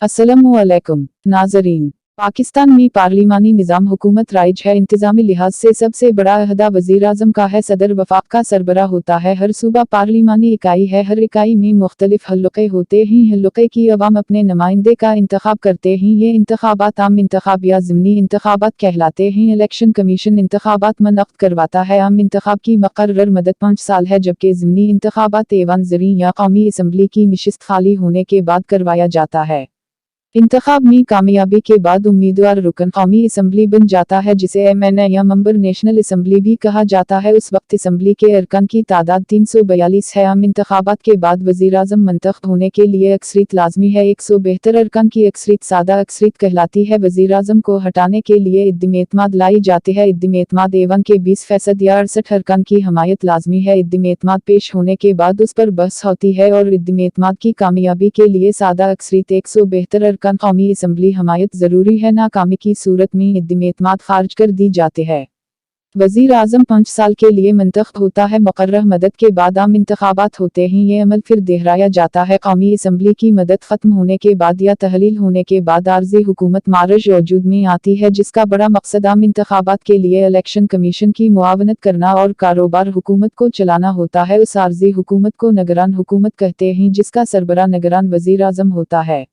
अस्सलामुअलैकुम नाज़रीन। पाकिस्तान में पार्लिमानी निज़ाम हुकूमत राइज है। इंतज़ामी लिहाज से सबसे बड़ा अहदा वज़ीर-आज़म का है। सदर वफ़ाक का सरबराह होता है। हर सूबा पार्लिमानी इकाई है। हर इकाई में मुख्तलिफ हल्क़े होते हैं। हल्क़े की अवाम अपने नुमाइंदे का इंतखाब करते हैं। ये इंतखाबात आम इंतखाब या ज़िमनी इंतखाबात कहलाते हैं। इलेक्शन कमीशन इंतखाबात मुनअक़्क़द करवाता है। आम इंतखाब की मुक़र्रर मदत 5 साल है, जबकि ज़िमनी इंतखाबात ऐवान ज़रीं या कौमी असम्बली की नशिस्त खाली होने के बाद करवाया जाता है। इंतखाब में कामयाबी के बाद उम्मीदवार रुकन कौमी असम्बली बन जाता है, जिसे MNA या मेंबर नेशनल असम्बली भी कहा जाता है। उस वक्त असम्बली के अरकान की तादाद 342 है। आम इंतखाबात के बाद वज़ीर-आज़म मुंतखब होने के लिए अक्सरियत लाजमी है। 172 अरकान की अक्सरियत सादा अक्सरियत कहलाती है। वज़ीर-आज़म को हटाने के लिए इद्दम-ए-एतमाद लाई जाती है। इद्दम-ए-एतमाद ऐवान के 20% या 68 अरकान की हमायत लाजमी है। इद्दम-ए-एतमाद पेश होने के बाद उस पर बहस होती है और इद्दम-ए-एतमाद की कामयाबी के लिए सादा अक्सरियत 172 अरकान कौमी असम्बली हमायत ज़रूरी है। नाकामी की सूरत में इद्दम-ए-एतमाद खारिज कर दी जाती है। वज़ीर आज़म 5 साल के लिए मुंतखब होता है। मुक़र्रर मदत के बाद आम इंतखाबात होते हैं। ये अमल फिर दोहराया जाता है। कौमी असम्बली की मदत ख़त्म होने के बाद या तहलील होने के बाद आर्ज़ी हुकूमत मार्ज वजूद में आती है, जिसका बड़ा मकसद आम इंतखाबात के लिए इलेक्शन कमीशन की मुआवनत करना और कारोबार हुकूमत को चलाना होता है। उस आर्ज़ी हुकूमत को निगरान हुकूमत कहते हैं, जिसका सरबराह निगरान वज़ीर आज़म होता है।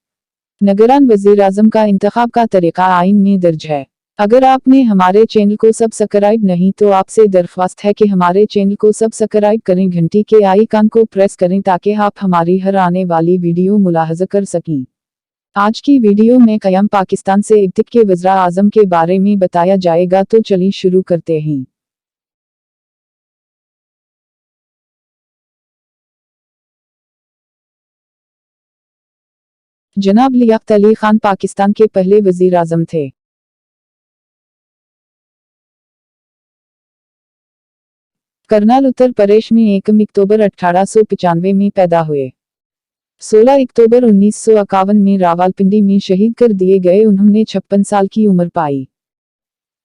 निगरान वज़ीर-आज़म का इंतखाब का तरीक़ा आइन में दर्ज है। अगर आपने हमारे चैनल को सब्सक्राइब नहीं तो आपसे दरख्वास्त है कि हमारे चैनल को सब्सक्राइब करें, घंटी के आइकन को प्रेस करें ताकि आप हमारी हर आने वाली वीडियो मुलाहज़ा कर सकें। आज की वीडियो में क़याम पाकिस्तान से इब्तिदा के वज़ीर-ए-आज़म के बारे में बताया जाएगा, तो चलिए शुरू करते हैं। जनाब लियाक़त अली खान पाकिस्तान के पहले वज़ीर-ए-आज़म थे। करनाल उत्तर प्रदेश में 1 अक्टूबर 1895 में पैदा हुए। 16 अक्टूबर 1951 में रावलपिंडी में शहीद कर दिए गए। उन्होंने 56 साल की उम्र पाई।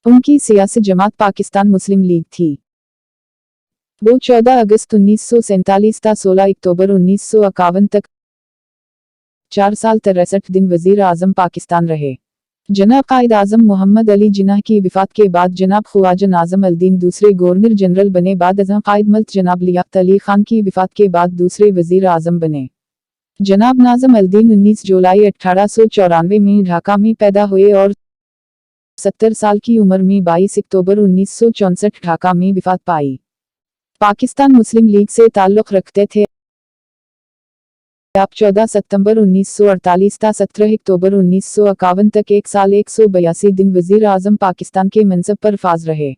उनकी सियासी जमात पाकिस्तान मुस्लिम लीग थी। वो 14 अगस्त 1947 था 16 अक्टूबर 1951 तक 4 साल 63 दिन वज़ीर-ए-आज़म पाकिस्तान रहे। जनाब कायद आज़म मोहम्मद अली जिन्ना की वफ़ात के बाद जनाब ख्वाजा नाज़िम अल-दीन दूसरे गवर्नर जनरल बने। बाद अज़ां कायद मल्क जनाब लियाक़त अली खान की वफ़ात के बाद दूसरे वज़ीर-ए-आज़म बने। जनाब नाज़िम अल-दीन 19 जुलाई 1894 में ढाका में पैदा हुए और 70 साल की उम्र में 22 अक्टूबर 1964 ढाका में वफ़ात पाई। पाकिस्तान मुस्लिम लीग से ताल्लुक़ रखते थे। आप 14 सितंबर 1948 था 17 अक्टूबर 1951 तक 1 साल 182 दिन वज़ीर-ए-आज़म पाकिस्तान के मनसब पर फाज़ रहे।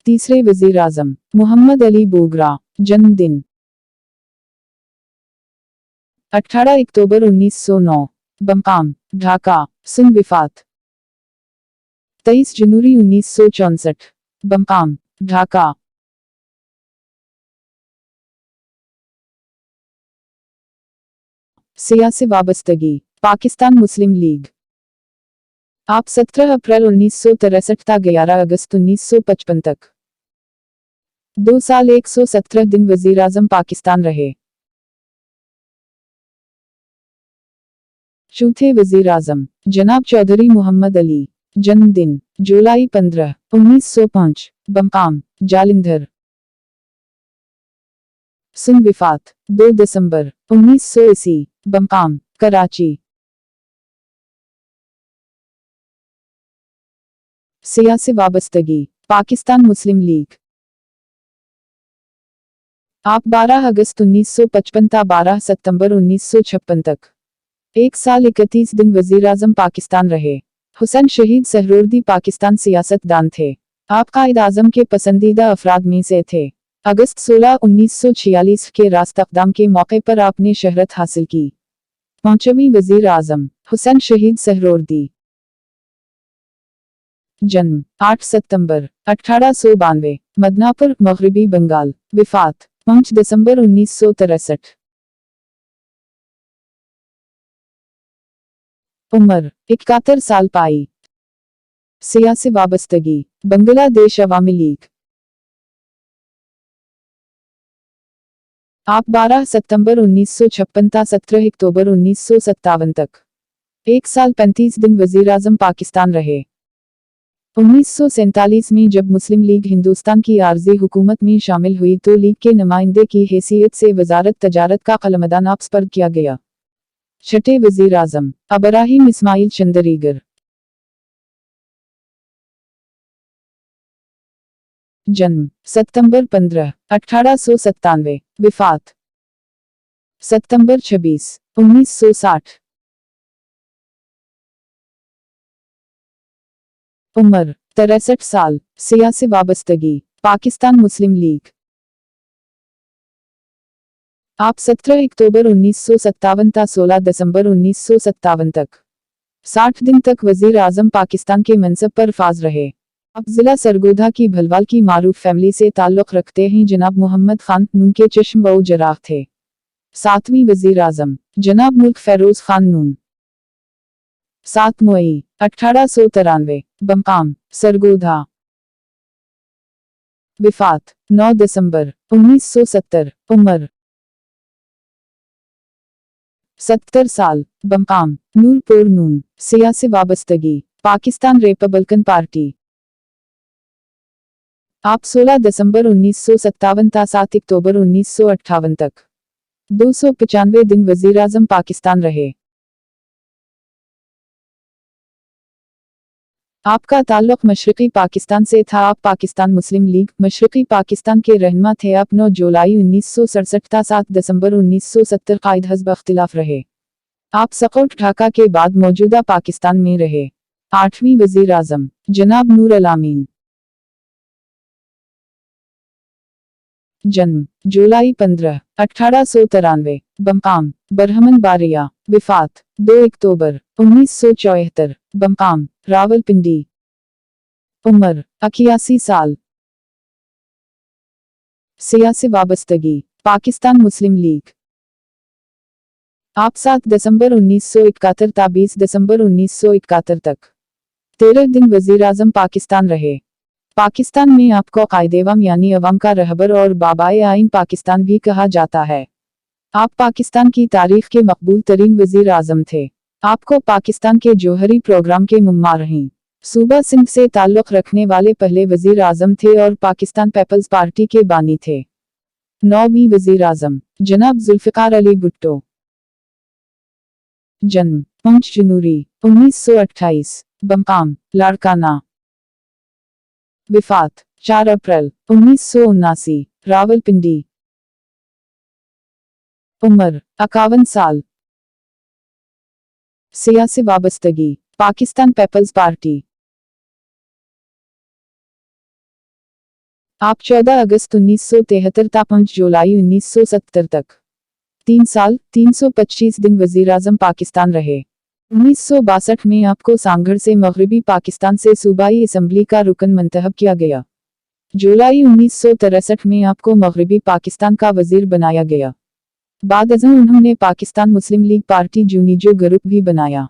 तीसरे वज़ीर-ए-आज़म मोहम्मद अली बोगरा। जन्मदिन 18 अक्टूबर 1909। बमकाम ढाका। सुन वफ़ात 23 जनवरी 1964। बमकाम ढाका। सियासी वाबस्तगी पाकिस्तान मुस्लिम लीग। आप 17 अप्रैल 1963 था 11 अगस्त 1955 तक 2 साल 117 दिन वज़ीर-ए-आज़म पाकिस्तान रहे। चौथे वज़ीर-ए-आज़म जनाब चौधरी मोहम्मद अली। जन्मदिन जुलाई 15, 1905। बमकाम जालंधर। सुन वफ़ात 2 दिसंबर 1980। बमकाम कराची। सियासी वाबस्तगी पाकिस्तान मुस्लिम लीग। आप 12 अगस्त 1955 था 12 सितंबर 1956 तक 1 साल 31 दिन वज़ीर-ए-आज़म पाकिस्तान रहे। हुसैन शहीद सहरोवर्दी पाकिस्तान सियासतदान थे। आप कायद आज़म के पसंदीदा अफराद में से थे। अगस्त 16, 1946 के रास्त अक़दाम के मौके पर आपने शहरत हासिल की। 5वीं वज़ीर-ए-आज़म हुसैन शहीद सहरोवर्दी। जन्म 8 सितंबर 1892 मदनापुर, मग़रिबी बंगाल। वफ़ात 5 दिसंबर 1963। उम्र 71 साल पाई। सियासी वाबस्तगी बांग्लादेश अवामी लीग। आप 12 सितंबर 1956 تا 17 अक्टूबर 1957 तक 1 साल 35 दिन वजीर आजम पाकिस्तान रहे। 1947 में जब मुस्लिम लीग हिंदुस्तान की आर्जी हुकूमत में शामिल हुई तो लीग के नुमाइंदे की हैसियत से वजारत तजारत का कलमदान आप स्पर्द किया गया। छठे वजीर आजम इब्राहिम इस्माइल चंद्रीगर। जन्म सितंबर 15, 1897। विफात सितंबर 26, 1960। उम्र 63 साल। सियासी वाबस्तगी पाकिस्तान मुस्लिम लीग। आप 17 अक्टूबर 1957 تا 16 दिसंबर 1957 तक 60 दिन तक वजीर आजम पाकिस्तान के मनसब पर फाज रहे। आप जिला सरगोधा की भलवाल की मारूफ फैमिली से ताल्लुक़ रखते हैं। जनाब मोहम्मद खान नून के चश्म व जराह थे। 7वीं वजीर आजम जनाब मुल्क फेरोज खान नून। 7 मई 1893 बमकाम सरगोधा। विफात 9 दिसंबर 1970। उम्र 70 साल। बमकाम नूरपुर नून। सियासी वाबस्तगी पाकिस्तान रिपब्लिकन पार्टी। आप 16 दिसंबर 1957 تا 7 अक्टूबर 1958 तक 295 दिन वजीर आजम पाकिस्तान रहे। आपका ताल्लुक मशरक़ी पाकिस्तान से था। आप पाकिस्तान मुस्लिम लीग मशरक़ी पाकिस्तान के रहनुमा थे। आप 9 जुलाई 1967 تا 7 दिसंबर 1970 कायद हज़ब इख्तिलाफ रहे। आप सकौट ढाका के बाद मौजूदा पाकिस्तान में रहे। 8वीं वजीर आजम जनाब नूर अल-अमीन। जन्म जुलाई 15, 1893। बमकाम बरहमन बारिया। विफात 2 अक्टूबर 1974। बमकाम रावलपिंडी। उम्र 81 साल। सियासी वाबस्तगी पाकिस्तान मुस्लिम लीग। आप 7 दिसंबर 1971 تا 20 दिसंबर 1971 तक 13 दिन वजीर आजम पाकिस्तान रहे। पाकिस्तान में आपको कायदेवाम यानी अवाम का रहबर और बाबाए आइन पाकिस्तान भी कहा जाता है। आप पाकिस्तान की तारीख के मकबूल तरीन वजीर आजम थे। आपको पाकिस्तान के जौहरी प्रोग्राम के मुम्मा रहीं। सूबा सिंध से ताल्लुक़ रखने वाले पहले वजीर आजम थे और पाकिस्तान पीपल्स पार्टी के बानी थे। 9वीं वजीर आजम जनाब जुल्फ़िकार अली भुट्टो। जन्म 5 जनवरी 1928। बमकाम लाड़काना। विफात 4 अप्रैल 1979 रावलपिंडी। उम्र 51 साल। सियासी वाबस्तगी पाकिस्तान पीपल्स पार्टी। आप 14 अगस्त 1973 تا 5 जुलाई 1970 तक 3 साल 325 दिन वजीर आजम पाकिस्तान रहे। 1962 में आपको सांगढ़ से मगरबी पाकिस्तान से सूबाई असम्बली का रुकन मंतखब किया गया। जुलाई 1963 में आपको मगरबी पाकिस्तान का वजीर बनाया गया। बाद अज़ं उन्होंने पाकिस्तान मुस्लिम लीग पार्टी जूनीजो ग्रुप भी बनाया।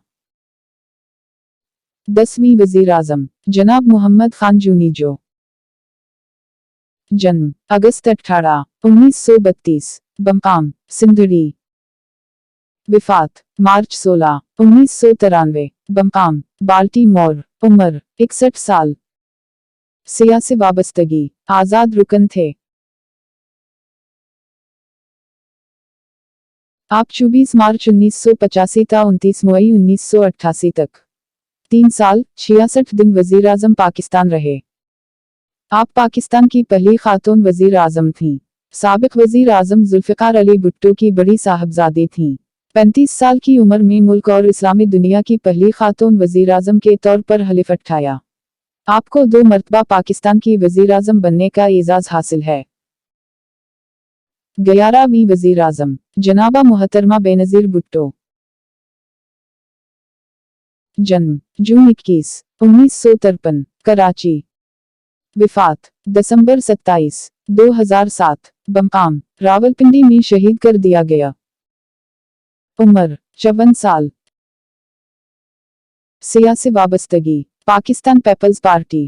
10वीं वजीर आजम जनाब मोहम्मद खान जूनीजो। जन्म अगस्त 18, 1932। बमकाम सिंधड़ी। विफात मार्च 16, 1993। बमकाम बाल्टीमोर। उम्र 61 साल। सियासी वाबस्तगी आज़ाद रुकन थे। आप 24 मार्च 1985 تا 29 मई 1988 तक 3 साल 66 दिन वजीर आजम पाकिस्तान रहे। आप पाकिस्तान की पहली खातून वजीर आजम थीं। साबिक वजीर आजम जुल्फ़िकार अली भुट्टो की बड़ी साहबजादी थीं। 35 साल की उम्र में मुल्क और इस्लामी दुनिया की पहली खातून वजीर आजम के तौर पर हलिफ उठाया। आपको 2 मरतबा पाकिस्तान की वजीर आजम बनने का एजाज हासिल है। 11वीं वजीर आजम जनाबा मोहतरमा बेनज़ीर भुट्टो। जन्म जून 21, 1953 कराची। विफात दिसंबर 27, 2007 बमकाम रावलपिंडी में शहीद कर दिया गया। उम्र 54 साल। सियासी वाबस्तगी पाकिस्तान पीपल्स पार्टी।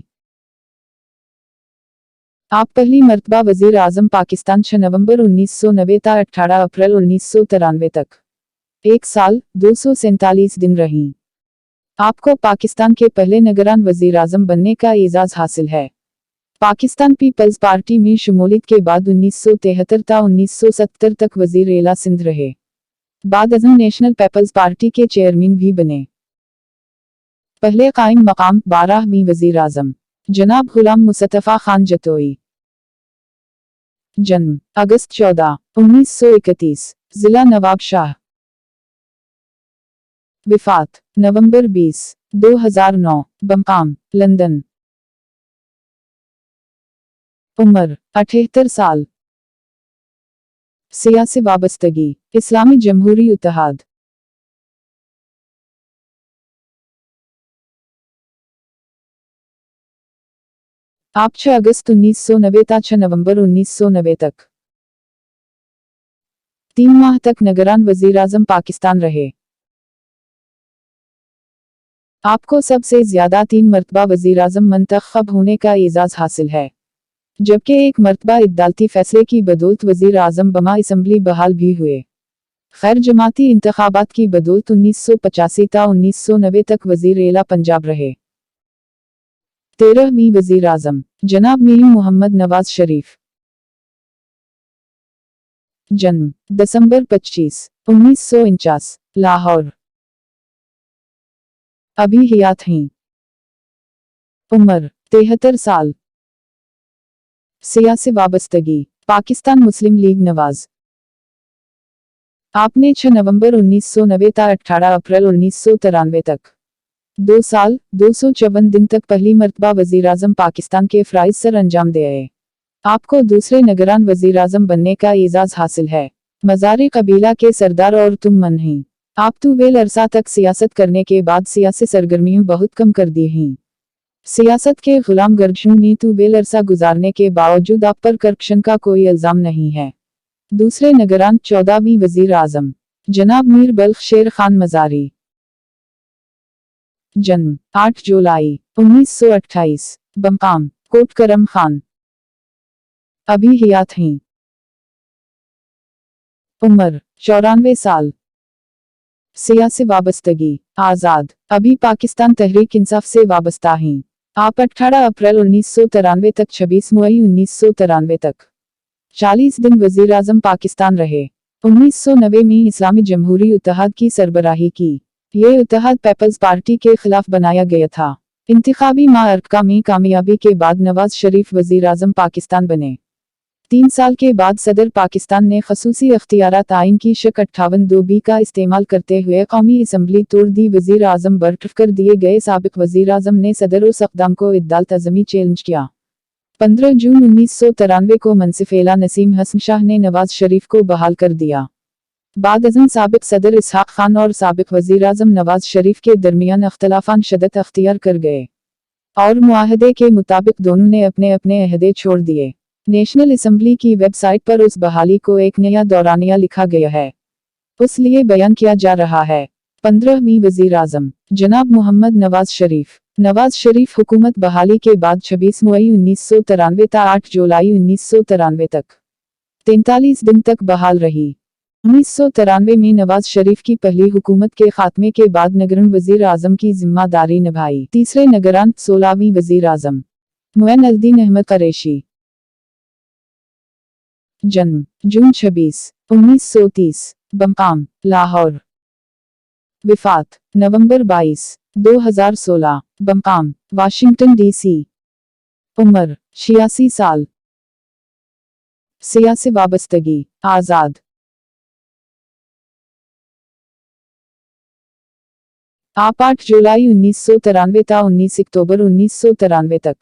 आप पहली मर्तबा वजीर आजम पाकिस्तान 6 नवंबर 1990 ता 18 अप्रैल 1993 तक 1 साल 247 दिन रही। आपको पाकिस्तान के पहले निगरान वजीर आजम बनने का एजाज हासिल है। पाकिस्तान पीपल्स पार्टी में शमूलियत के बाद 1973 ता 1970 तक वजीर एला सिंध रहे। बाद अज़म नेशनल पीपल्स पार्टी के चेयरमैन भी बने। पहले कायम मकाम 12वीं वजीर आजम जनाब गुलाम मुस्तफा खान जतोई। जन्म अगस्त 14, 1931, जिला नवाब शाह। विफात नवंबर 20, 2009, बमकाम लंदन। उम्र 78 साल। सियासी वाबस्तगी इस्लामी जमहूरी इत्तेहाद। आप 6 अगस्त 1990 ता 6 नवंबर 1990 तक 3 माह तक निगरान वजीर आजम पाकिस्तान रहे। आपको सबसे ज्यादा 3 मरतबा वजीर आजम मंतखब होने का एजाज हासिल है, जबकि एक मरतबा अदालती फैसले की बदौलत वजीर आजम बमा असम्बली बहाल भी हुए। खैर जमाती इंतखाबात की बदौलत 1985 ता 1990 तक वजीर एला पंजाब रहे। 13वीं वजीर आजम जनाब मीर मोहम्मद नवाज शरीफ। जन्म दिसंबर 25, 1949, लाहौर। अभी हयात हैं। उम्र 73 साल। सियासी वाबस्तगी पाकिस्तान मुस्लिम लीग नवाज। आपने 6 नवंबर 1990 ता 18 अप्रैल 1993 तक 2 साल 254 दिन तक पहली मरतबा वजीर आजम पाकिस्तान के फ़राइज़ सर अंजाम दिए। आपको दूसरे निगरान वजीर आजम बनने का एजाज हासिल है। मज़ारी कबीला के सरदार और तुम मन हैं। आप तवील अरसा तक सियासत करने के बाद सियासी सरगर्मियां बहुत कम कर दी हैं। सियासत के गुलाम गर्दशों में तवील अरसा गुजारने के बावजूद आप पर करप्शन का कोई इल्ज़ाम नहीं है। दूसरे निगरान 14वीं वजीर आजम जनाब मीर बल्ख शेर खान मज़ारी। जन्म 8 जुलाई 1928, बमकाम कोट करम खान। अभी हयात हैं। उम्र 94 साल। सियासी वाबस्तगी आज़ाद अभी पाकिस्तान तहरीक इंसाफ से वाबस्ता हैं। आप 18 अप्रैल 1993 तक 26 मई 1993 तक 40 दिन वजीर आजम पाकिस्तान रहे। 1990 में इस्लामी जमहूरी इत्तेहाद की सरबराही की। ये इत्तेहाद पीपल्स पार्टी के खिलाफ बनाया गया था। इंतखाबी मार्का में कामयाबी के बाद नवाज शरीफ वजीर आजम पाकिस्तान बने। 3 साल के बाद सदर पाकिस्तान ने खसूसी अख्तियारात आइन की शक 58(2)B का इस्तेमाल करते हुए कौमी असम्बली तोड़ दी। वजीर आजम बर्तरफ कर दिए गए साबिक वजीर आजम ने सदर उस इक़दाम को अदालत अज़मी चैलेंज किया। 15 जून 1993 को मनसिफ एला नसीम हसन शाह ने नवाज शरीफ को बहाल कर दिया। बाद अज़म साबिक सदर इसहाक खान और साबिक वजीर आजम नवाज शरीफ के दरमियान अख्तलाफान शदत अख्तियार कर गए और मुआहदे के मुताबिक दोनों ने अपने अपने अहदे छोड़ दिए। नेशनल असम्बली की वेबसाइट पर उस बहाली को एक नया दौरानिया लिखा गया है। उस लिए बयान किया जा रहा है। 15वीं वजीर आजम जनाब मोहम्मद नवाज शरीफ। नवाज शरीफ हुकूमत बहाली के बाद 26 मई 1993 ता 8 जुलाई 1993 तक 43 दिन तक बहाल रही। 1993 में नवाज शरीफ की पहली हुकूमत के खात्मे के बाद निगरान वजीर आजम की जिम्मेदारी निभाई। तीसरे निगरान 16वीं वजीर आजम मुइन अल-दीन अहमद कुरैशी। जन्म जून 26, 1930, बमकाम लाहौर। विफात नवंबर 22, 2016, बमकाम वाशिंगटन डीसी। उम्र 86 साल। सियासी वाबस्तगी आज़ाद। आप 8 जुलाई 1993 ता 19 अक्टूबर 1993 तक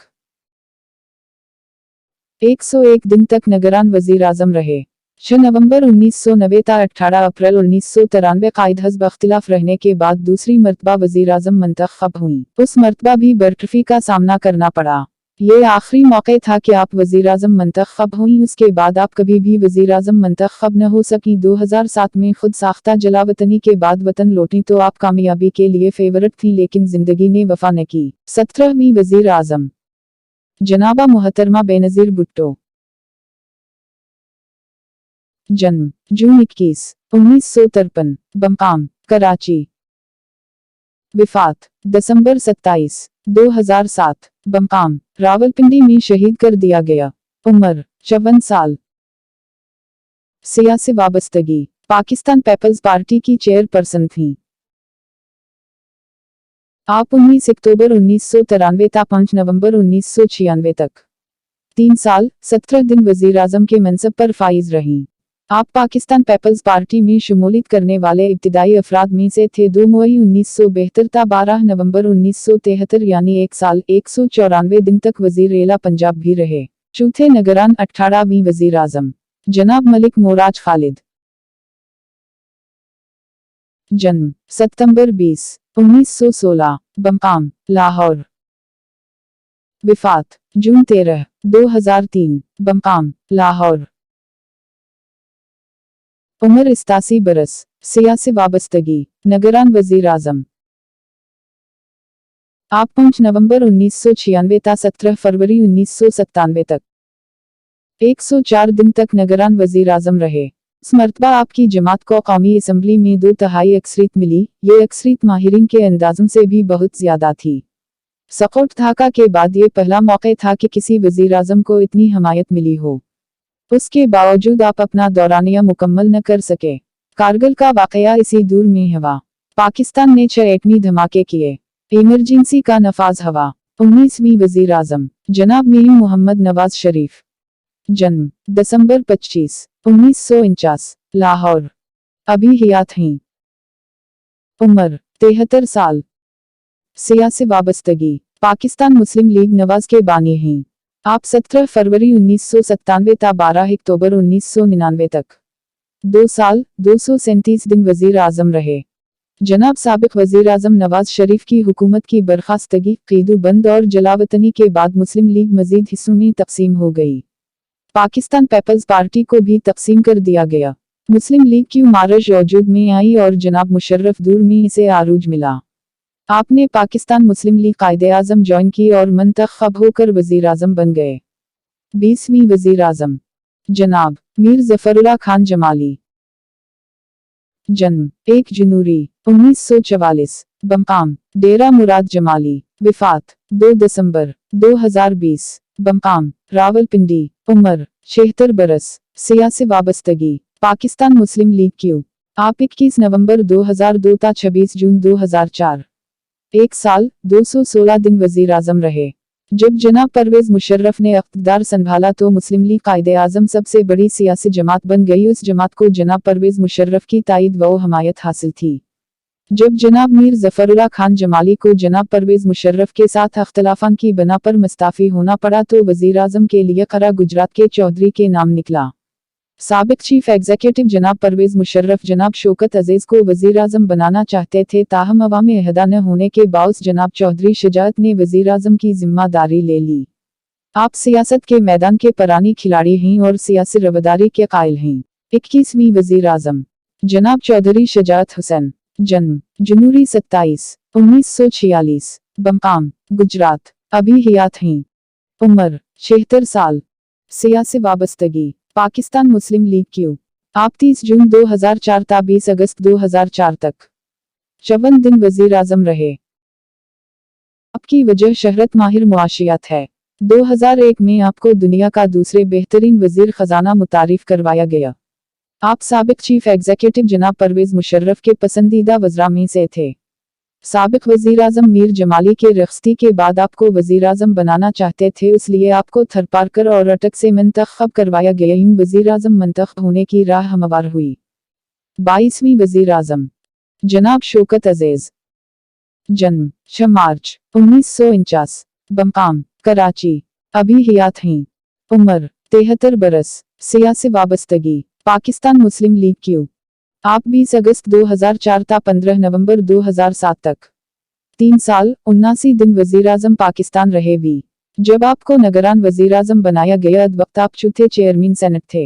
101 दिन तक निगरान वजीर आजम रहे। 6 नवंबर 1990 ता 18 अप्रैल 1993 कायद हज़ब अख्तिलाफ रहने के बाद दूसरी मरतबा वजीर आजम मंतखब हुई। उस मरतबा भी बर्तरफी का सामना करना पड़ा। ये आखिरी मौका था कि आप वजीर आजम मंतखब हुई। उसके बाद आप कभी भी वजीर आजम मंतखब न हो सकी। 2007 में खुद साख्ता जलावतनी के बाद वतन लौटी तो आप कामयाबी के लिए फेवरेट थी, लेकिन जिंदगी ने वफा न की। 17वीं वजीर आजम जनाबा मोहतरमा बेनज़ीर भुट्टो। जन्म जून 21, 1953, बमकाम, कराची। विफात दिसंबर 27, 2007, बमकाम, रावलपिंडी में शहीद कर दिया गया। उम्र 54 साल। सियासी वाबस्तगी पाकिस्तान पीपल्स पार्टी की चेयरपर्सन थीं। आप 19 अक्टूबर 1993 ta 5 नवंबर 1996 तक 3 साल 17 दिन वजीर आजम के मनसब पर फाइज रहीं। आप पाकिस्तान पीपल्स पार्टी में शमूलियत करने वाले इब्तिदाई अफराद में से थे। 2 मई 1972 ta 12 नवंबर 1973 यानी 1 साल 194 दिन तक वजीर एला पंजाब भी रहे। चौथे निगरान 18वीं वजीर आजम जनाब मलिक मोराज खालिद। जन्म सितंबर 20, 1916, बमकाम, लाहौर। विफात जून 13, 2003, बमकाम, लाहौर। उम्र 87 बरस। सियासी वाबस्तगी निगरान वजीर आजम। आप 5 नवंबर 1996 ta 17 फरवरी 1997 तक 104 दिन तक निगरान वजीर आजम रहे। इस मरतबा आपकी जमात को कौमी असम्बली में 2/3 अक्सरियत मिली। ये अक्सरियत माहिरीन के अंदाजों से भी बहुत ज्यादा थी। सकोट ढाका के बाद ये पहला मौका था कि किसी वजीर आजम को इतनी हमायत मिली हो। उसके बावजूद आप अपना दौरानिया मुकम्मल न कर सके। कारगिल का वाकया इसी दूर में हुआ। पाकिस्तान ने 6 एटमी धमाके किए। इमरजेंसी का नफाज हवा। 19वीं वजीर आजम जनाब मीर मोहम्मद नवाज शरीफ। जन्म दिसंबर 25, 1949, लाहौर। अभी हयात हैं। उम्र 73 साल। सियासी वाबस्तगी पाकिस्तान मुस्लिम लीग नवाज के बानी हैं। आप 17 फरवरी 1997 ta 12 अक्टूबर 1999 तक 2 साल 237 दिन वजीर आजम रहे। जनाब साबिक वजीर आजम नवाज शरीफ की हुकूमत की बर्खास्तगी, क़ैदू बंद और जलावतनी के बाद मुस्लिम लीग मजीद हिस्सों में तकसीम हो गई। पाकिस्तान पीपल्स पार्टी को भी तकसीम कर दिया गया। मुस्लिम लीग की मारज वजूद में आई और जनाब मुशर्रफ दूर में इसे आरूज मिला। आपने पाकिस्तान मुस्लिम लीग कायदे आजम ज्वाइन की और मंतखब होकर वजीर आजम बन गए। 20वीं वजीर आजम जनाब मीर जफरुल्लाह खान जमाली। जन्म 1 जनवरी 1944, बमकाम, डेरा मुराद जमाली। विफात 2 दिसंबर 2020, बमकाम, रावलपिंडी। उम्र 76 बरस। सियासी वाबस्तगी पाकिस्तान मुस्लिम लीग क्यू। आप 21 नवंबर 2002 ta 26 जून 2004 1 साल 216 दिन वजीर आजम रहे। जब जनाब परवेज मुशर्रफ ने इख्तिदार संभाला तो मुस्लिम लीग कायदे आजम सबसे बड़ी सियासी जमात बन गई। उस जमात को जनाब परवेज मुशर्रफ की तायद व हमायत हासिल थी। जब जनाब मीर जफरुल्लाह खान जमाली को जनाब परवेज मुशर्रफ के साथ अख्तलाफान की बना पर मुस्ताफी होना पड़ा तो वजीर आजम के लिए खरा गुजरात के चौधरी के नाम निकला। साबिक चीफ एग्जीक्यूटिव जनाब परवेज मुशर्रफ जनाब शौकत अजीज को वजीर आजम बनाना चाहते थे, ताहम अवामी अहदा न होने के बावजूद जनाब चौधरी शजाअत ने वजीर आजम की जिम्मेदारी ले ली। आप सियासत के मैदान के पुरानी खिलाड़ी हैं और सियासी रवदारी के कायल हैं। 21वीं वजीर आजम जनाब चौधरी शजाअत हुसैन। जन्म जनवरी 27, 1946, बमकाम, गुजरात। अभी हयात हैं। उम्र 76 साल। सियासी वाबस्तगी पाकिस्तान मुस्लिम लीग क्यू। आप 30 जून 2004 ta 20 अगस्त 2004 तक 54 दिन वजीर आजम रहे। आपकी वजह शहरत माहिर मुआशियात है। 2001 में आपको दुनिया का दूसरे बेहतरीन वजीर खजाना मुतारिफ करवाया गया। आप साबिक चीफ एग्जीक्यूटिव जनाब परवेज मुशर्रफ के पसंदीदा वज़रा में से थे। साबिक वजीर आजम मीर जमाली के रख्ती के बाद आपको वजीर आजम बनाना चाहते थे, इसलिए आपको थरपारकर और अटक से मंतखब करवाया गया। इन वजीर आजम मंतखब होने की राह हमवार हुई। 22वीं वजीर आजम जनाब शौकत अजीज। जन्म 6 मार्च 1949, बमकाम, कराची। अभी हयात हैं। उम्र 73 बरस। सियासी वाबस्तगी पाकिस्तान मुस्लिम लीग क्यू। आप 20 अगस्त 2004 ta 15 नवंबर 2007 तक 3 साल 79 दिन वजीर आजम पाकिस्तान रहे। जब आपको निगरान वजीर आजम बनाया गया उस वक्त आप चौथे चेयरमैन सेनेट थे।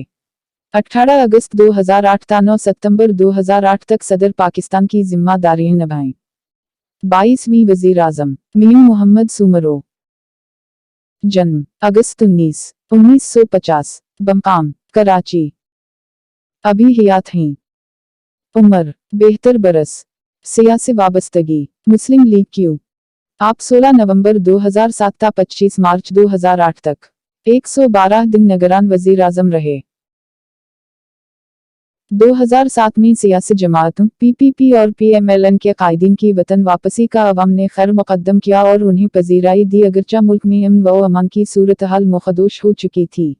18 अगस्त 2008 ta 9 सितंबर 2008 तक सदर पाकिस्तान की जिम्मेदारियां निभाईं। 22वीं वजीर आजम मीर मोहम्मद सुमरो। जन्म अगस्त 1950, मकाम कराची। अभी हयात हैं। उम्र 72 बरस। सियासी वाबस्तगी मुस्लिम लीग क्यू। आप 16 नवंबर 2007 था 25 मार्च 2008 तक 112 दिन निगरान वजीर आजम रहे। 2007 में सियासी जमातों पीपीपी और पीएमएलएन के कायदीन की वतन वापसी का अवाम ने खैर मुकद्दम किया और उन्हें पजीराई दी, अगरचा मुल्क में अमन व अमान की सूरत हाल मुखदोश हो चुकी थी।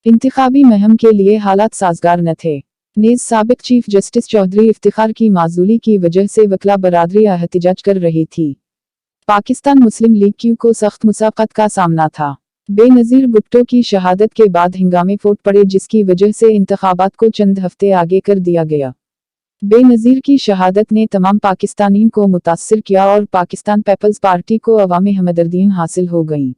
इंतखाबी मुहिम के लिए हालात साजगार न थे। नेज़ साबिक चीफ जस्टिस चौधरी इफ्तिखार की माजूली की वजह से वकला बरादरी एहतिजाज कर रही थी। पाकिस्तान मुस्लिम लीग क्यू को सख्त मुसाफत का सामना था। बेनज़ीर भुट्टो की शहादत के बाद हंगामे फूट पड़े, जिसकी वजह से इंतखाबात को चंद हफ्ते आगे कर दिया गया। बेनज़ीर की शहादत ने तमाम पाकिस्तानियों को मुतासिर किया और पाकिस्तान पीपल्स पार्टी को अवामी हमदर्दियां हासिल हो गईं।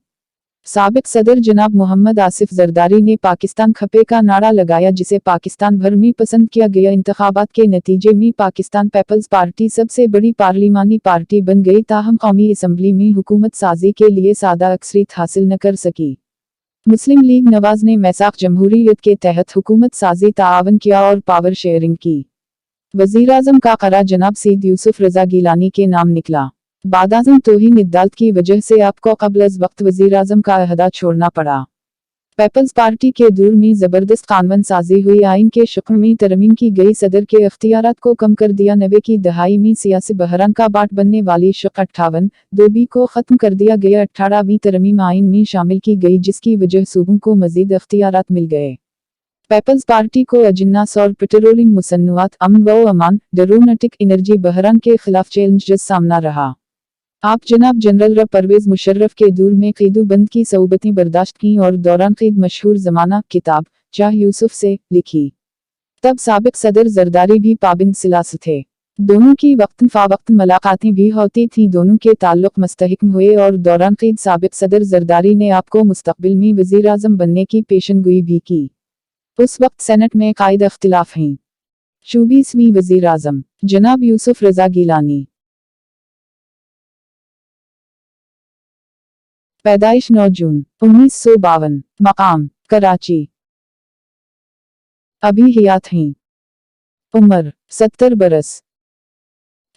साबिक सदर जनाब मोहम्मद आसिफ जरदारी ने पाकिस्तान खपे का नारा लगाया, जिसे पाकिस्तान भर में पसंद किया गया। इंतखाबात के नतीजे में पाकिस्तान पीपल्स पार्टी सबसे बड़ी पार्लिमानी पार्टी बन गई, ताहम कौमी असम्बली में हुकूमत साजी के लिए सादा अक्सरियत हासिल न कर सकी। मुस्लिम लीग नवाज ने मैसाक जमहूरियत के तहत हुकूमत साजी ताआवन किया और पावर शेयरिंग की। वज़ीर-ए-आज़म का क़रार जनाब सईद यूसुफ रज़ा गिलानी के नाम निकला। बादाज़म तौहीन अदालत की वजह से आपको क़ब्ल अज़ वक्त वज़ीर-ए-आज़म का अहदा छोड़ना पड़ा। पीपल्स पार्टी के दूर में ज़बरदस्त कानून साजी हुई, आइन के शक्ल में तरमीम की गई, सदर के अख्तियारात को कम कर दिया। 90 की दहाई में सियासी बहरान का बाट बनने वाली शक 58(2) को ख़त्म कर दिया गया। 18वीं तरमीम आइन में शामिल की गई, जिसकी वजह सूबों को मज़ीद अख्तियारात मिल गए। पीपल्स पार्टी को अजिन्नास और पेट्रोलियम मुसन्नुआत, अमन व अमान, एरोनॉटिक एनर्जी बहरान के खिलाफ चैलेंज सामना रहा। आप जनाब जनरल र परवेज मुशर्रफ के दूर में क़ीदू बंद की सऊबतें बर्दाश्त की और दौरान क़ीद मशहूर ज़माना किताब शाह यूसुफ से लिखी। तब साबिक सदर जरदारी भी पाबंद सिलास थे। दोनों की वक्तन फ़ावक्तन मुलाकातें भी होती थीं। दोनों के ताल्लुक़ मुस्तहकम हुए और दौरान क़ीद साबिक सदर जरदारी ने आपको मुस्तक़बिल में वज़ीर आज़म बनने की पेशनगोई भी की। उस वक्त सेनेट में कायद अख्तिलाफ हैं। 24वीं वज़ीर आज़म जनाब यूसुफ रज़ा गिलानी। पैदाइश 9 जून 1952, मकाम कराची। अभी हयात हैं। उम्र 70 बरस।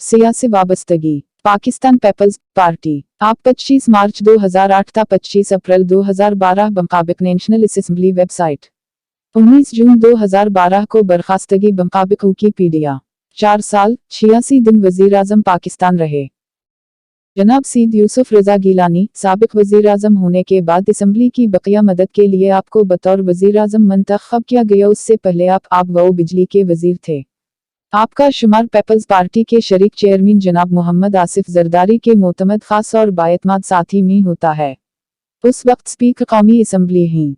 सियासी वाबस्तगी पाकिस्तान पीपल्स पार्टी। आप 25 मार्च 2008 था 25 अप्रैल 2012 मुताबिक नेशनल असम्बली वेबसाइट। 19 जून 2012 को बर्खास्तगी मुताबिक विकिपीडिया। 4 साल 86 दिन वज़ीर आज़म पाकिस्तान रहे। जनाब सईद यूसुफ रज़ा गिलानी साबिक वज़ीर आज़म होने के बाद असम्बली की बकिया मदद के लिए आपको बतौर वज़ीर आज़म मंतखब किया गया। उससे पहले आप व बिजली के वज़ीर थे। आपका शुमार पीपल्स पार्टी के शरीक चेयरमैन जनाब मोहम्मद आसिफ जरदारी के मोतमद खास और बाएतमाद साथी में होता है। उस वक्त स्पीकर कौमी असम्बली हैं।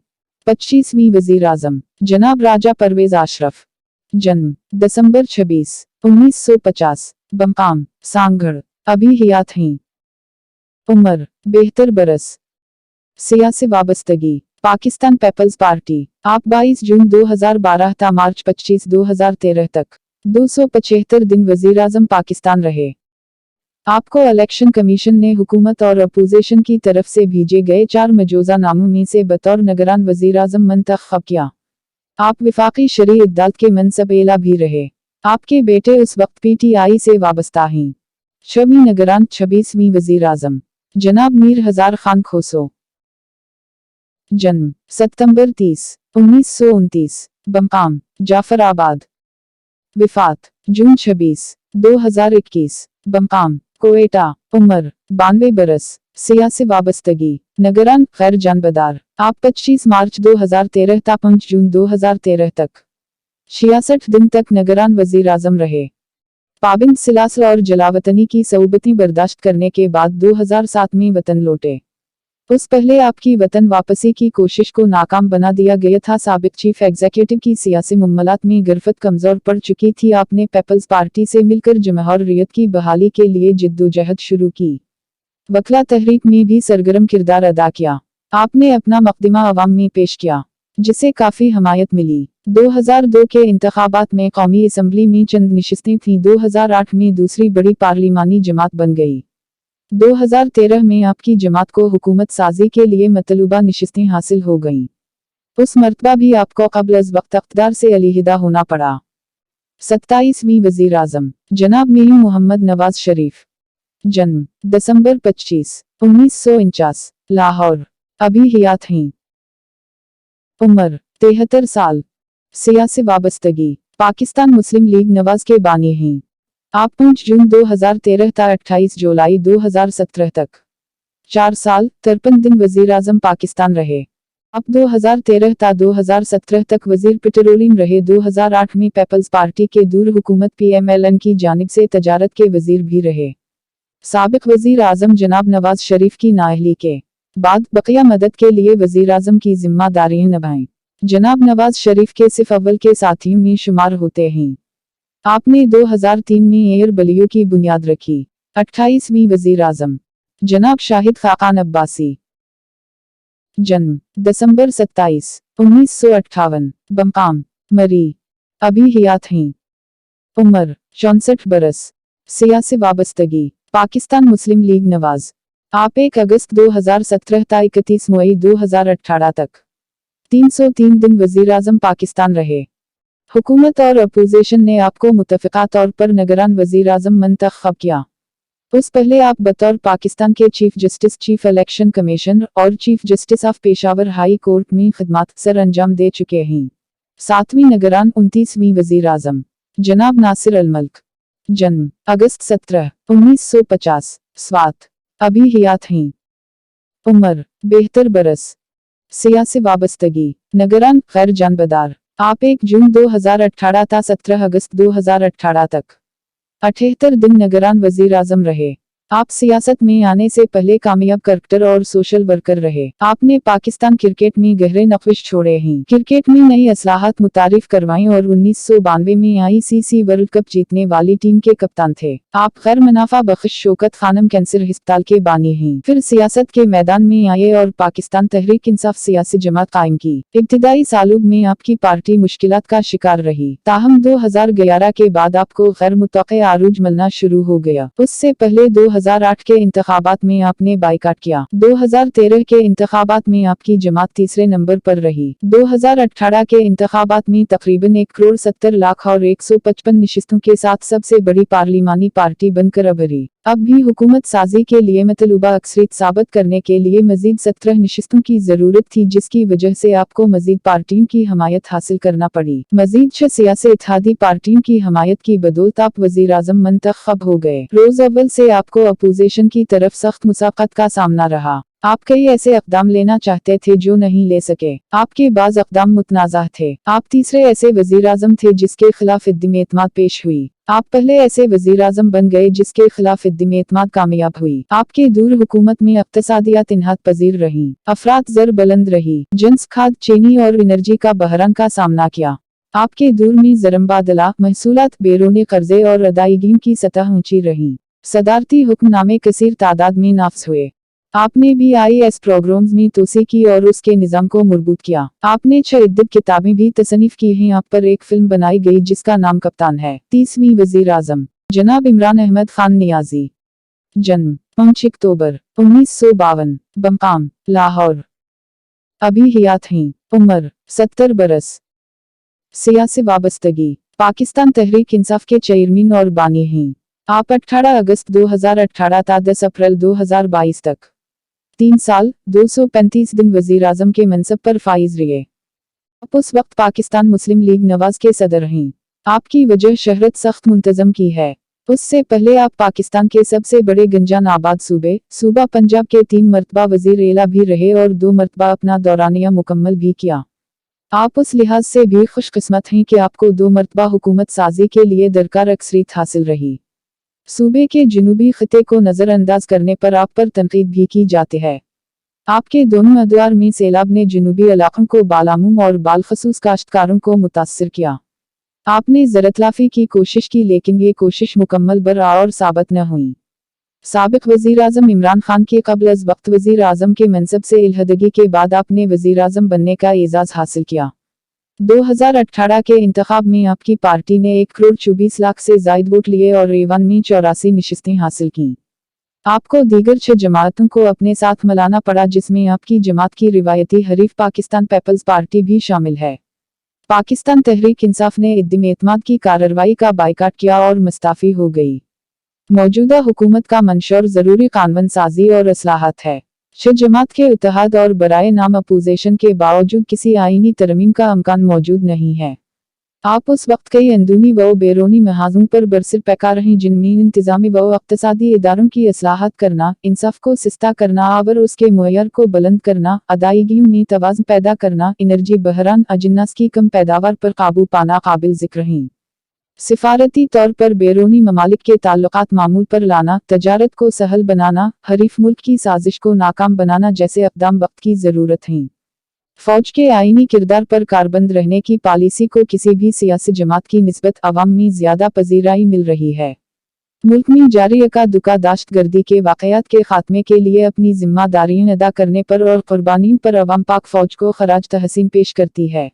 25वीं वज़ीर आज़म जनाब राजा परवेज अशरफ। जन्म दिसंबर 26, 1950, मकाम सांगढ़। अभी हयात हैं। उम्र 72 बरस। सियासी वाबस्तगी पाकिस्तान पीपल्स पार्टी। आप 22 जून 2012 था मार्च 25 2013 तक 275 दिन वज़ीर आज़म पाकिस्तान रहे। आपको इलेक्शन कमीशन ने हुकूमत और अपोजिशन की तरफ से भेजे गए 4 मजूज़ा नामों में से बतौर निगरान वज़ीर आज़म मंतखब किया। आप वफाकी शरी अदालत के मनसब एला भी रहे। आपके बेटे उस वक्त पीटीआई से वाबस्ता हैं। 6वीं निगरान 26वीं वज़ीर आज़म जनाब मीर हज़ार खान खोसो। जन्म सितंबर 30, 1929, मकाम जाफराबाद। विफात जून 26, 2021, मकाम कोएटा। उम्र 92 बरस। सियासी वाबस्तगी निगरान खैर जानबदार। आप 25 मार्च 2013 था 5 जून 2013 तक 66 दिन तक निगरान वज़ीर आज़म रहे। पाबंद सिलासिल और जलावतनी की सऊबतें बर्दाश्त करने के बाद 2007 में वतन लौटे। उस पहले आपकी वतन वापसी की कोशिश को नाकाम बना दिया गया था। साबिक चीफ एग्जीक्यूटिव की सियासी मुम्मलात में गिरफ्त कमजोर पड़ चुकी थी। आपने पीपल्स पार्टी से मिलकर जमहूरियत की बहाली के लिए जिद्दोजहद शुरू की। वकला तहरीक में भी सरगर्म किरदार अदा किया। आपने अपना मुकदमा अवाम में पेश किया, जिसे काफ़ी हमायत मिली। 2002 के इंतखाबात में कौमी असम्बली में चंद नशिस्तें थीं। 2008 में दूसरी बड़ी पार्लिमानी जमात बन गई। 2013 में आपकी जमात को हुकूमत साजी के लिए मतलूबा नशिस्तें हासिल हो गईं। उस मर्तबा भी आपको क़ब्ल अज़ वक्त इक़्तिदार से अलहदा होना पड़ा। 27वीं वज़ीर आज़म जनाब मीर मोहम्मद नवाज शरीफ। जन्म दिसंबर 25, 1949, लाहौर। अभी हयात हैं। उम्र 73 साल। सियासी वाबस्तगी पाकिस्तान मुस्लिम लीग नवाज के बानी हैं। आप 5 जून 2013 ta 28 जुलाई 2017 तक 4 साल 53 दिन वज़ीर आज़म पाकिस्तान रहे। आप 2013 ta 2017 तक वज़ीर पेट्रोलियम रहे। 2008 में पीपल्स पार्टी के दूर हुकूमत PMLN की जानिब से तजारत के वज़ीर भी रहे। साबिक़ वज़ीर आज़म जनाब नवाज शरीफ की नाअहली के बाद बक़िया मदद के लिए वज़ीर आज़म की जिम्मेदारियां निभाएं। जनाब नवाज शरीफ के सिर्फ अव्वल के साथियों में शुमार होते हैं। आपने 2003 में एयर बलियो की बुनियाद रखी। 28वीं वज़ीर आज़म जनाब शाहिद खाकान अब्बासी। जन्म दिसंबर 27, 1958, बमकाम मरी। अभी हयात हैं। उम्र 64 बरस। सियासी वाबस्तगी पाकिस्तान मुस्लिम लीग नवाज। आप 1 अगस्त 2017 ta 31 मई 2018 तक 303 दिन वज़ीर आज़म पाकिस्तान रहे। हुकूमत और अपोजिशन ने आपको मुतफ़िक़ा तौर पर निगरान वज़ीर आज़म मंतख़ब किया। उस पहले आप बतौर पाकिस्तान के chief justice, chief election commissioner और chief justice of Peshawar high court में खिदमत सर अंजाम दे चुके हैं। 7वीं निगरान 29वीं वज़ीर आज़म जनाब नासिर अल मल्क। जन्म अगस्त 17, 1950, स्वात। अभी हयात हैं। उम्र 72 बरस। सियासी वाबस्तगी निगरान गैर जानबदार। आप 1 जून 2018 ta 17 अगस्त 2018 तक 78 दिन निगरान वज़ीर आज़म रहे। आप सियासत में आने से पहले कामयाब क्रिकेटर और सोशल वर्कर रहे। आपने पाकिस्तान क्रिकेट में गहरे नक्श छोड़े हैं। क्रिकेट में नई असलाहत मुतारिफ करवाई और 1992 में ICC वर्ल्ड कप जीतने वाली टीम के कप्तान थे। आप गैर मुनाफा बख्श शौकत खानम कैंसर अस्पताल के बानी हैं। फिर सियासत के मैदान में आए और पाकिस्तान तहरीक इंसाफ सियासी जमात कायम की। इब्तिदाई सालों में आपकी पार्टी मुश्किलात का शिकार रही, ताहम 2011 के बाद आपको गैर मुतवक्किअ आरूज मिलना शुरू हो गया। उससे पहले 2008 के इंतखाबात में आपने बाइकाट किया। 2013 के इंतखाबात में आपकी जमात तीसरे नंबर पर रही। 2018 के इंतखाबात में तकरीबन 1 करोड़ 70 लाख और 155 नशिस्तों के साथ सबसे बड़ी पार्लिमानी पार्टी बनकर उभरी। अब भी हुकूमत साजी के लिए मतलूबा अक्सरियत साबित करने के लिए मजीद 17 नशिस्तों की जरूरत थी, जिसकी वजह से आपको मजीद पार्टियों की हमायत हासिल करना पड़ी। मजीद 6 सियासी इत्तेहादी पार्टियों की हमायत की बदौलत आप वजीर आज़म मंतखब हो गए। रोज अव्वल से आपको अपोजिशन की तरफ सख्त मुसाक़त का सामना रहा। आप कई ऐसे इक़दाम लेना चाहते थे जो नहीं ले सके। आपके बाज़ इक़दाम मुतनाज़ा थे। आप तीसरे ऐसे वज़ीर आज़म थे जिसके खिलाफ इद्दीम एतमाद पेश हुई। आप पहले ऐसे वज़ीर आज़म बन गए जिसके खिलाफ इद्दीम एतमाद कामयाब हुई। आपके दूर हुकूमत में इक़्तिसादियात इन्हात पजीर रही, अफरात ज़र बुलंद रही, जिन्स खाद, चीनी और एनर्जी का बहरान का सामना किया। आपके दूर में ज़रमबादला, महसूलात, बैरूनी कर्जे और अदायगियों की सतह ऊंची रही। सदारती हुक्मनामे कसीर तादाद में नाफ्स हुए। आपने भी IAS प्रोग्राम्स में तोसी की और उसके निज़ाम को मजबूत किया। आपने 6 इद्दत किताबें भी तसनीफ की हैं। आप पर एक फिल्म बनाई गई जिसका नाम कप्तान है। 30वीं वज़ीर आज़म जनाब इमरान अहमद खान नियाज़ी। जन्म 5 अक्टूबर 1952, बमकाम लाहौर। अभी हयात हैं। उम्र 70 बरस। सियासी वाबस्तगी पाकिस्तान तहरीक इंसाफ के चेयरमैन और बानी हैं। आप 18 अगस्त 2018 ta 10 अप्रैल 2022 तक 3 साल 235 दिन वज़ीर आज़म के मनसब पर फाइज रहे। आप उस वक्त पाकिस्तान मुस्लिम लीग नवाज के सदर हैं। आपकी वजह शहरत सख्त मुंतज़म की है। उससे पहले आप पाकिस्तान के सबसे बड़े गंजान आबाद सूबा पंजाब के 3 मरतबा वज़ीर एला भी रहे और 2 मरतबा अपना दौरानिया मुकम्मल भी किया। आप उस लिहाज से भी खुशकिस्मत हैं कि आपको 2 मरतबा हुकूमत साजी के लिए दरकार अक्सरियत हासिल रही। सूबे के जनूबी खिते को नज़रअंदाज करने पर आप पर तनकीद भी की जाती है। आपके दोनों अदवार में सैलाब ने जनूबी इलाकों को बालामुम और बालखसूस काश्तकारों को मुतासर किया। आपने ज़रतलाफी की कोशिश की, लेकिन ये कोशिश मुकम्मल बर्आ और साबित न हुई। साबिक़ वज़ीर आज़म इमरान खान के क़ब्ल अज़ वक्त वज़ीर आज़म के मनसब से इल्हदगी के बाद आपने वज़ीर आज़म बनने का एजाज़ हासिल किया। 2018 के इंतखाब में आपकी पार्टी ने 1 करोड़ 24 लाख से ज़ायद वोट लिए और A1 में 84 नशिस्तें हासिल की। आपको दीगर 6 जमातों को अपने साथ मिलाना पड़ा, जिसमें आपकी जमात की रिवायती हरीफ पाकिस्तान पीपल्स पार्टी भी शामिल है। पाकिस्तान तहरीक इंसाफ ने इद्दिम-ए-एतमाद की कार्रवाई का बाइकाट किया और मुस्तफ़ी हो गई। मौजूदा हुकूमत का मंशूर ज़रूरी कानून साजी और इस्लाहात है। शह जमात के इत्तेहाद और बराए नाम अपोजिशन के बावजूद किसी आईनी तरमीम का अमकान मौजूद नहीं है। आप उस वक्त कई अंदरूनी व बैरूनी महाजों पर बरसर पैकार हैं, जिनमें इंतजामी व इक़्तिसादी इदारों की इस्लाहत करना, इंसाफ को सिस्ता करना और उसके मुअय्यर को बुलंद करना, अदायगियों में तवाज़ुन पैदा करना, एनर्जी बहरान, अजिन्नास की कम पैदावार पर काबू पाना काबिल ज़िक्र हैं। सिफारती तौर पर बैरूनी ममालिक के ताल्लुकात मामूल पर लाना, तजारत को सहल बनाना, हरीफ मुल्क की साजिश को नाकाम बनाना जैसे अक़दाम वक्त की ज़रूरत हैं। फौज के आईनी किरदार पर कारबंद रहने की पॉलिसी को किसी भी सियासी जमात की निस्बत अवाम में ज़्यादा पजीराई मिल रही है। मुल्क में जारी अका-दुका दहशतगर्दी के वाक़यात के खात्मे के लिए अपनी जिम्मेदारियां अदा करने पर और कुर्बानियों पर अवाम पाक फौज को खराज तहसीन पेश करती है।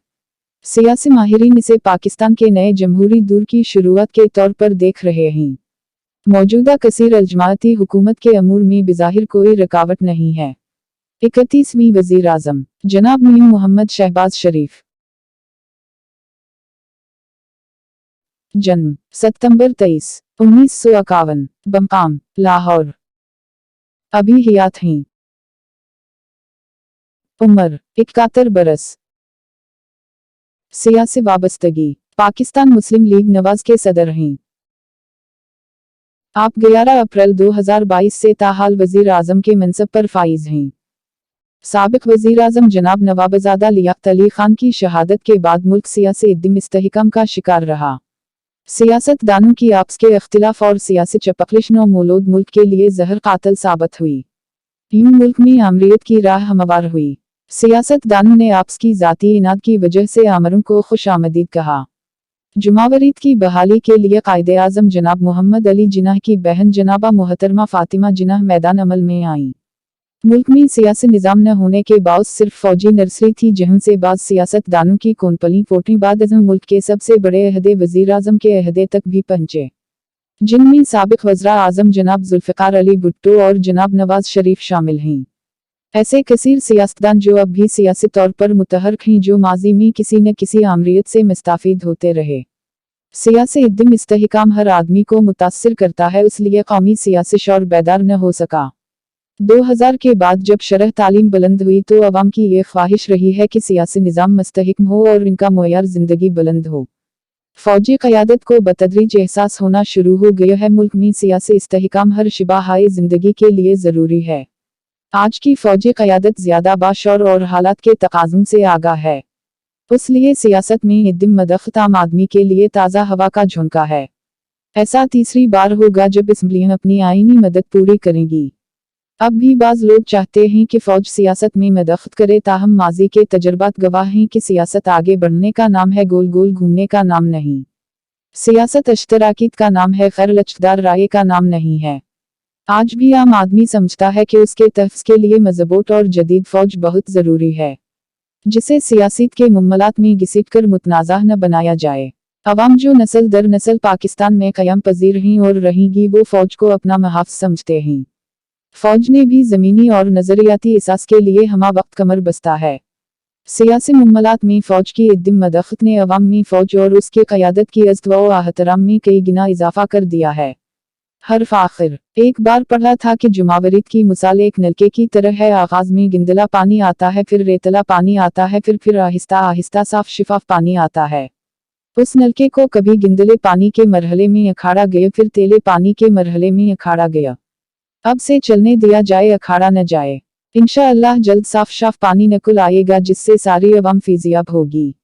सियासी माहिरीन इसे पाकिस्तान के नए जमहूरी दौर की शुरुआत के तौर पर देख रहे हैं। मौजूदा कसीर अल-जमाअती हुकूमत के अमूर में बिज़ाहिर कोई रुकावट नहीं है। 31वीं वज़ीर आज़म जनाब मीर मोहम्मद शहबाज शरीफ। जन्म सितंबर 23, 1951, बमकाम लाहौर। अभी हयात हैं। उम्र 71 बरस। सियासी वाबस्तगी पाकिस्तान मुस्लिम लीग नवाज के सदर हैं। आप 11 अप्रैल 2022 से ताहाल वज़ीर आज़म के मनसब पर फाइज हैं। साबिक वज़ीर आज़म जनाब नवाबज़ादा लियाक़त अली खान की शहादत के बाद मुल्क सियासी इद्दिम-इस्तेहकाम का शिकार रहा। सियासतदानों की आपस के इख्तिलाफ और सियासी चपकलिश नौमौलूद मुल्क के लिए जहर कातिल साबित हुई। यूं मुल्क में आमरीत की राह हमवार हुई। सियासतदानों ने आपस की ज़ाती इनाद की वजह से आमरों को खुश आमदीद कहा। जुमावरीत की बहाली के लिए कायदे आज़म जनाब मोहम्मद अली जिन्नाह की बहन जनाबा मोहतरमा फ़ातिमा जिन्नाह मैदान अमल में आईं। मुल्क में सियासी निज़ाम न होने के बावजूद सिर्फ फौजी नर्सरी थी, जहाँ से बाज़ सियासतदानों की कोनपली फोटी बाद मुल्क के सबसे बड़े अहदे वज़ीर आज़म के अहदे तक भी पहुंचे, जिनमें साबिक वज़रा आज़म जनाब जुल्फ़िकार अली भुट्टो और जनाब नवाज शरीफ शामिल हैं। ऐसे कसीर सियासतदान जो अब भी सियासी तौर पर मुतहर्रिक हैं, जो माजी में किसी न किसी आमरीत से मुस्ताफिद होते रहे। सियासी इद्दिम-इस्तेहकाम हर आदमी को मुतासिर करता है, इसलिए कौमी सियासी शौर बेदार न हो सका। 2000 के बाद जब शरह तालीम बुलंद हुई तो अवाम की ये ख्वाहिश रही है कि सियासी निज़ाम मुस्तहिकम हो और इनका मुअय्यर ज़िंदगी बुलंद हो। फौजी क़यादत को बतदरीज एहसास होना शुरू हो गया है मुल्क में सियासी इस्तेहकाम हर शिबाहाए ज़िंदगी के लिए ज़रूरी है। आज की फौजी क़यादत ज़्यादा बाशौर और हालात के तकाज़ों से आगाह है, इसलिए सियासत में इद्दिम मदख्त आम आदमी के लिए ताज़ा हवा का झोंका है। ऐसा तीसरी बार होगा जब असम्बलियाँ अपनी आईनी मदद पूरी करेंगी। अब भी बाज़ लोग चाहते हैं कि फ़ौज सियासत में मदख्त करे, ताहम माजी के तजर्बात गवाह हैं कि सियासत आगे बढ़ने का नाम है, गोल गोल घूमने का नाम नहीं। सियासत अश्तराकीत का नाम है, खैर लचकदार राय का नाम नहीं है। आज भी आम आदमी समझता है कि उसके तहफ़्ज़ के लिए मज़बूत और जदीद फ़ौज बहुत ज़रूरी है, जिसे सियासत के मुम्मलात में घसीट कर मुतनाज़ा न बनाया जाए। अवाम जो नस्ल दर नस्ल पाकिस्तान में क़याम पज़ीर हैं और रहेंगी, वो फ़ौज को अपना मुहाफ़िज़ समझते हैं। फौज ने भी ज़मीनी और नज़रियाती एहसास के लिए हमा वक्त कमर बस्ता है। सियासी मुम्मलात में फ़ौज की इद्दिम मदख्त ने अवाम में फ़ौज और उसके क़यादत की इज़्ज़त व एहतराम में कई गुना इजाफ़ा कर दिया है। हर फ़ाखिर एक बार पढ़ा था कि जुमावरीत की मिसाल एक नलके की तरह है। आगाज़ में गिंदला पानी आता है, फिर रेतला पानी आता है, फिर आहिस्ता आहिस्ता साफ शिफाफ पानी आता है। उस नलके को कभी गिंदले पानी के मरहले में अखाड़ा गया, फिर तेले पानी के मरहले में अखाड़ा गया। अब से चलने दिया जाए, अखाड़ा न जाए। इंशाअल्लाह जल्द साफ शाफ पानी निकल आएगा, जिससे सारी अवाम फैज़याब होगी।